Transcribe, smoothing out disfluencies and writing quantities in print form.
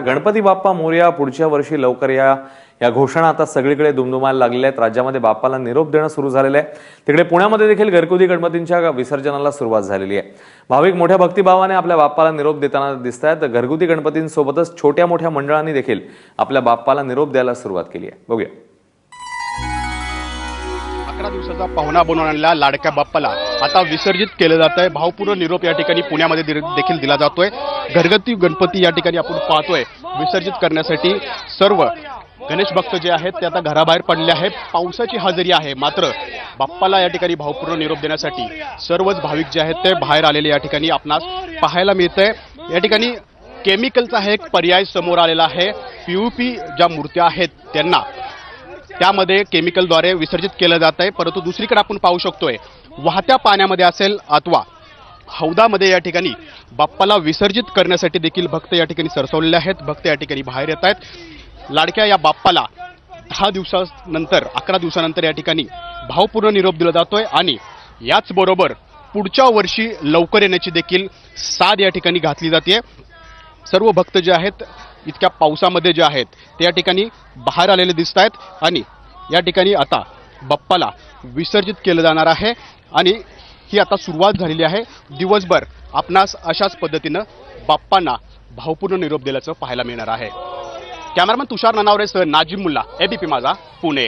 गणपती बाप्पा मोरया, पुढच्या वर्षी लवकर या घोषणा आता सगळीकडे दुमदुमायला लागलेल्या आहेत। राज्यामध्ये बाप्पाला निरोप देणं सुरू झालेलं आहे। तिकडे पुण्यामध्ये देखील घरगुती गणपतींच्या विसर्जनाला सुरुवात झालेली आहे। भाविक मोठ्या भक्तिभावाने आपल्या बाप्पाला निरोप देताना दिसतात। घरगुती गणपतींसोबतच छोट्या मोठ्या मंडळांनी देखील आपल्या बाप्पाला निरोप द्यायला सुरुवात केली आहे। बघूया। 11 दिवसाचा पाहुणा बनवून आणलेला लाडक्या बाप्पाला आता विसर्जित केलं जात आहे। भावपूर्ण निरोप या ठिकाणी पुण्यामध्ये देखील दिला जातोय। घरगुती गणपती या ठिकाणी आपण पाहतोय विसर्जित करण्यासाठी सर्व गणेश भक्त जे आहेत ते आता घराबाहेर पडले आहेत। पावसाची हजेरी आहे, मात्र बाप्पाला या ठिकाणी भावपूर्ण निरोप देण्यासाठी सर्वच भाविक जे आहेत ते बाहेर आलेले या ठिकाणी आपणास पाहायला मिळतंय। या ठिकाणी केमिकलचा एक पर्याय समोर आलेला आहे। पीयूपी ज्या मूर्त्या आहेत त्यांना त्यामध्ये केमिकलद्वारे विसर्जित केलं जात आहे। परंतु दुसरीकडे आपण पाहू शकतोय वाहत्या पाण्यामध्ये असेल अथवा हौदामध्ये या ठिकाणी बाप्पाला विसर्जित करण्यासाठी देखील भक्त या ठिकाणी सरसावलेले आहेत। भक्त या ठिकाणी बाहेर येत आहेत। लाडक्या या बाप्पाला 10 दिवसानंतर 11 दिवसानंतर या ठिकाणी भावपूर्ण निरोप दिला जातोय आणि याचबरोबर पुढच्या वर्षी लवकर येण्याची देखील साथ या ठिकाणी घातली जाते। सर्व भक्त जे आहेत इतक्या पावसामध्ये जे आहेत ते या ठिकाणी बाहेर आलेले दिसत आहेत आणि या ठिकाणी आता बाप्पाला विसर्जित केलं जाणार आहे आणि ही आता सुरुवात झालेली आहे। दिवसभर आपणास अशाच पद्धतीनं बाप्पांना भावपूर्ण निरोप दिल्याचं पाहायला मिळणार आहे। कॅमेरामन तुषार ननावरेसह नाजिम मुल्ला, एबीपी माझा, पुणे।